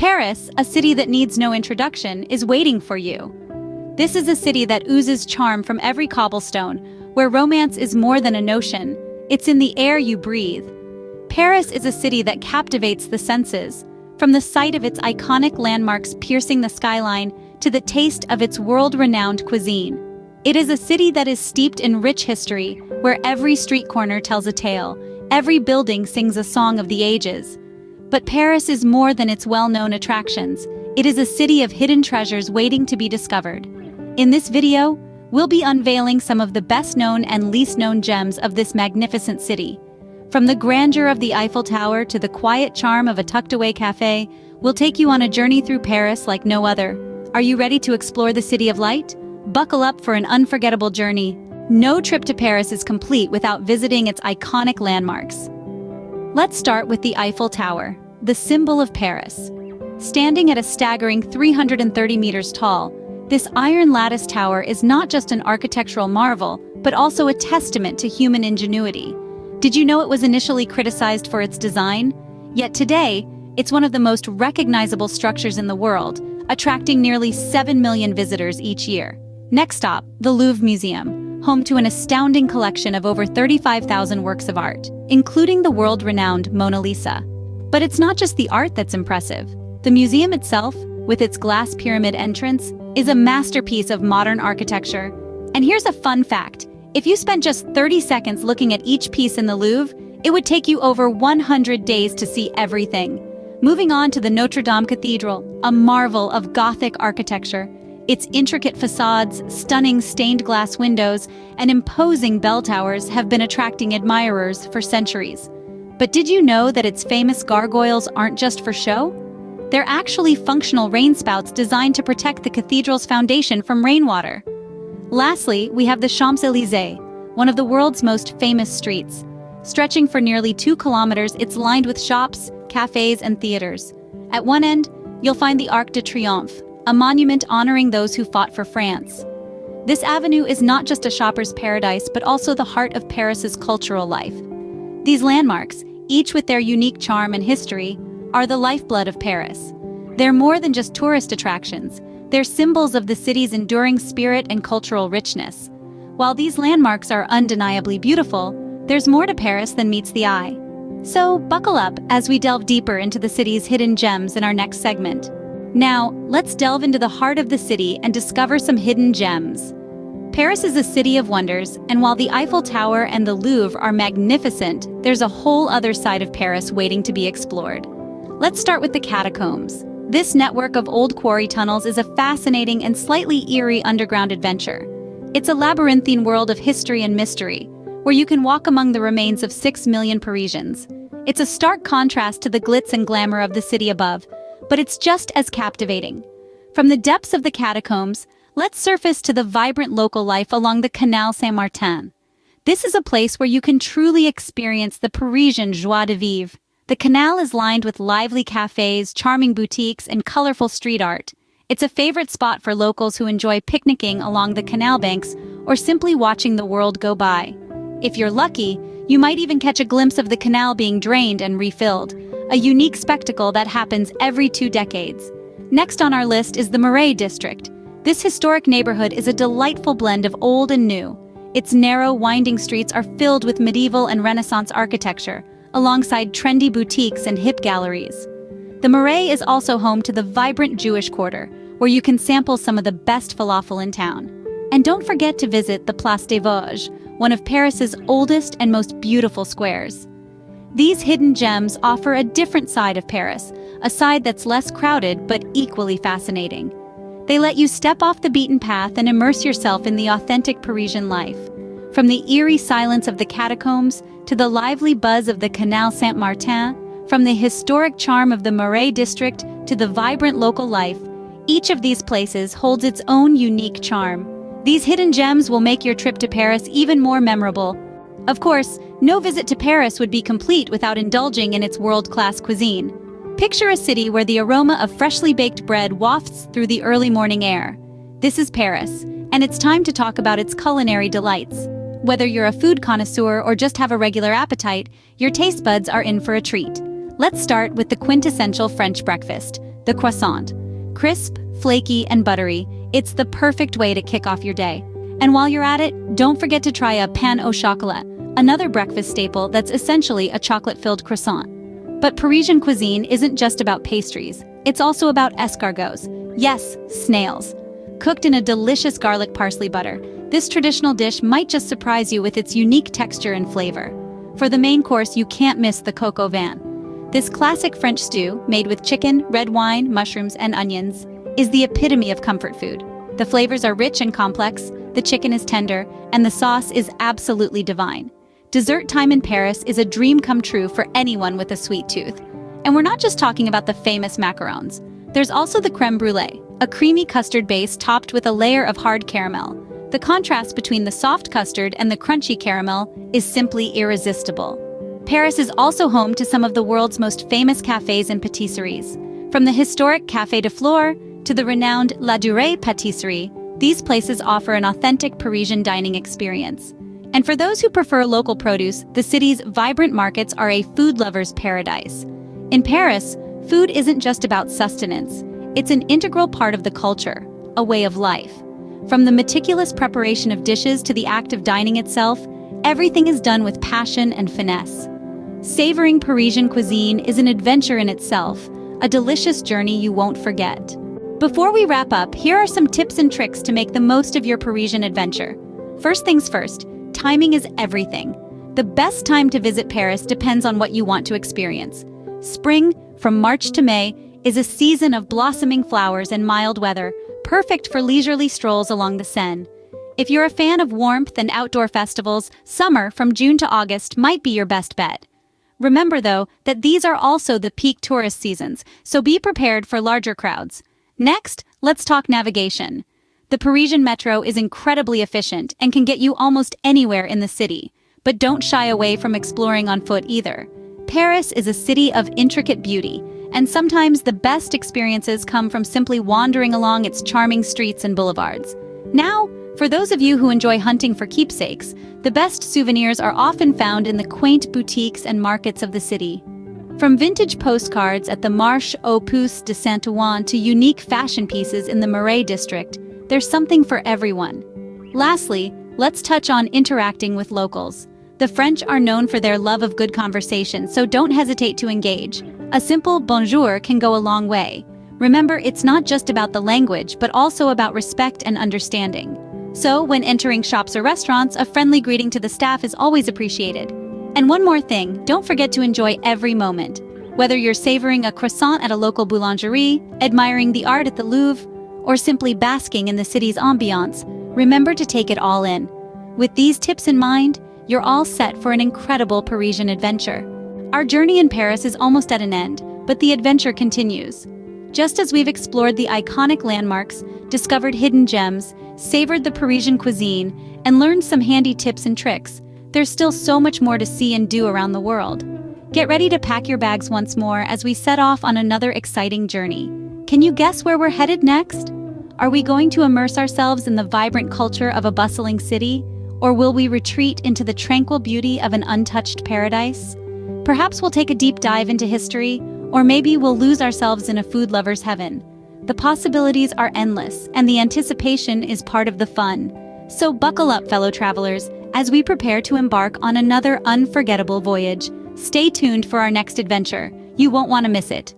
Paris, a city that needs no introduction, is waiting for you. This is a city that oozes charm from every cobblestone, where romance is more than a notion, it's in the air you breathe. Paris is a city that captivates the senses, from the sight of its iconic landmarks piercing the skyline to the taste of its world-renowned cuisine. It is a city that is steeped in rich history, where every street corner tells a tale, every building sings a song of the ages. But Paris is more than its well-known attractions. It is a city of hidden treasures waiting to be discovered. In this video, we'll be unveiling some of the best-known and least-known gems of this magnificent city. From the grandeur of the Eiffel Tower to the quiet charm of a tucked-away cafe, we'll take you on a journey through Paris like no other. Are you ready to explore the City of Light? Buckle up for an unforgettable journey. No trip to Paris is complete without visiting its iconic landmarks. Let's start with the Eiffel Tower, the symbol of Paris. Standing at a staggering 330 meters tall, this iron lattice tower is not just an architectural marvel, but also a testament to human ingenuity. Did you know it was initially criticized for its design? Yet today, it's one of the most recognizable structures in the world, attracting nearly 7 million visitors each year. Next stop, the Louvre Museum, home to an astounding collection of over 35,000 works of art, including the world-renowned Mona Lisa. But it's not just the art that's impressive. The museum itself, with its glass pyramid entrance, is a masterpiece of modern architecture. And here's a fun fact. If you spent just 30 seconds looking at each piece in the Louvre, it would take you over 100 days to see everything. Moving on to the Notre Dame Cathedral, a marvel of Gothic architecture. Its intricate facades, stunning stained glass windows, and imposing bell towers have been attracting admirers for centuries. But did you know that its famous gargoyles aren't just for show? They're actually functional rainspouts designed to protect the cathedral's foundation from rainwater. Lastly, we have the Champs-Élysées, one of the world's most famous streets. Stretching for nearly 2 kilometers, it's lined with shops, cafes, and theaters. At one end, you'll find the Arc de Triomphe, a monument honoring those who fought for France. This avenue is not just a shopper's paradise, but also the heart of Paris's cultural life. These landmarks, each with their unique charm and history, are the lifeblood of Paris. They're more than just tourist attractions. They're symbols of the city's enduring spirit and cultural richness. While these landmarks are undeniably beautiful, there's more to Paris than meets the eye. So buckle up as we delve deeper into the city's hidden gems in our next segment. Now, let's delve into the heart of the city and discover some hidden gems. Paris is a city of wonders, and while the Eiffel Tower and the Louvre are magnificent, there's a whole other side of Paris waiting to be explored. Let's start with the catacombs. This network of old quarry tunnels is a fascinating and slightly eerie underground adventure. It's a labyrinthine world of history and mystery, where you can walk among the remains of 6 million Parisians. It's a stark contrast to the glitz and glamour of the city above, but it's just as captivating. From the depths of the catacombs, let's surface to the vibrant local life along the Canal Saint-Martin. This is a place where you can truly experience the Parisian joie de vivre. The canal is lined with lively cafes, charming boutiques, and colorful street art. It's a favorite spot for locals who enjoy picnicking along the canal banks or simply watching the world go by. If you're lucky, you might even catch a glimpse of the canal being drained and refilled, a unique spectacle that happens every 2 decades. Next on our list is the Marais district. This historic neighborhood is a delightful blend of old and new. Its narrow, winding streets are filled with medieval and Renaissance architecture, alongside trendy boutiques and hip galleries. The Marais is also home to the vibrant Jewish quarter, where you can sample some of the best falafel in town. And don't forget to visit the Place des Vosges, one of Paris's oldest and most beautiful squares. These hidden gems offer a different side of Paris, a side that's less crowded but equally fascinating. They let you step off the beaten path and immerse yourself in the authentic Parisian life. From the eerie silence of the catacombs to the lively buzz of the Canal Saint-Martin, from the historic charm of the Marais district to the vibrant local life, each of these places holds its own unique charm. These hidden gems will make your trip to Paris even more memorable. Of course, no visit to Paris would be complete without indulging in its world-class cuisine. Picture a city where the aroma of freshly baked bread wafts through the early morning air. This is Paris, and it's time to talk about its culinary delights. Whether you're a food connoisseur or just have a regular appetite, your taste buds are in for a treat. Let's start with the quintessential French breakfast, the croissant. Crisp, flaky, and buttery, it's the perfect way to kick off your day. And while you're at it, don't forget to try a pain au chocolat, another breakfast staple that's essentially a chocolate-filled croissant. But Parisian cuisine isn't just about pastries. It's also about escargots. Yes, snails. Cooked in a delicious garlic parsley butter, this traditional dish might just surprise you with its unique texture and flavor. For the main course, you can't miss the coq au vin. This classic French stew, made with chicken, red wine, mushrooms, and onions, is the epitome of comfort food. The flavors are rich and complex, the chicken is tender, and the sauce is absolutely divine. Dessert time in Paris is a dream come true for anyone with a sweet tooth. And we're not just talking about the famous macarons. There's also the crème brûlée, a creamy custard base topped with a layer of hard caramel. The contrast between the soft custard and the crunchy caramel is simply irresistible. Paris is also home to some of the world's most famous cafes and patisseries. From the historic Café de Flore to the renowned La Durée Pâtisserie, these places offer an authentic Parisian dining experience. And for those who prefer local produce, the city's vibrant markets are a food lover's paradise. In Paris, food isn't just about sustenance. It's an integral part of the culture, a way of life. From the meticulous preparation of dishes to the act of dining itself, everything is done with passion and finesse. Savoring Parisian cuisine is an adventure in itself, a delicious journey you won't forget. Before we wrap up, here are some tips and tricks to make the most of your Parisian adventure. First things first, timing is everything. The best time to visit Paris depends on what you want to experience. Spring, from March to May, is a season of blossoming flowers and mild weather, perfect for leisurely strolls along the Seine. If you're a fan of warmth and outdoor festivals, summer, from June to August, might be your best bet. Remember, though, that these are also the peak tourist seasons, so be prepared for larger crowds. Next, let's talk navigation. The Parisian metro is incredibly efficient and can get you almost anywhere in the city. But don't shy away from exploring on foot either. Paris is a city of intricate beauty, and sometimes the best experiences come from simply wandering along its charming streets and boulevards. Now, for those of you who enjoy hunting for keepsakes, the best souvenirs are often found in the quaint boutiques and markets of the city. From vintage postcards at the Marché aux Puces de Saint-Ouen to unique fashion pieces in the Marais district, there's something for everyone. Lastly, let's touch on interacting with locals. The French are known for their love of good conversation, so don't hesitate to engage. A simple bonjour can go a long way. Remember, it's not just about the language, but also about respect and understanding. So, when entering shops or restaurants, a friendly greeting to the staff is always appreciated. And one more thing, don't forget to enjoy every moment. Whether you're savoring a croissant at a local boulangerie, admiring the art at the Louvre, or simply basking in the city's ambiance, remember to take it all in. With these tips in mind, you're all set for an incredible Parisian adventure. Our journey in Paris is almost at an end, but the adventure continues. Just as we've explored the iconic landmarks, discovered hidden gems, savored the Parisian cuisine, and learned some handy tips and tricks, there's still so much more to see and do around the world. Get ready to pack your bags once more as we set off on another exciting journey. Can you guess where we're headed next? Are we going to immerse ourselves in the vibrant culture of a bustling city? Or will we retreat into the tranquil beauty of an untouched paradise? Perhaps we'll take a deep dive into history, or maybe we'll lose ourselves in a food lover's heaven. The possibilities are endless, and the anticipation is part of the fun. So buckle up, fellow travelers, as we prepare to embark on another unforgettable voyage. Stay tuned for our next adventure. You won't want to miss it.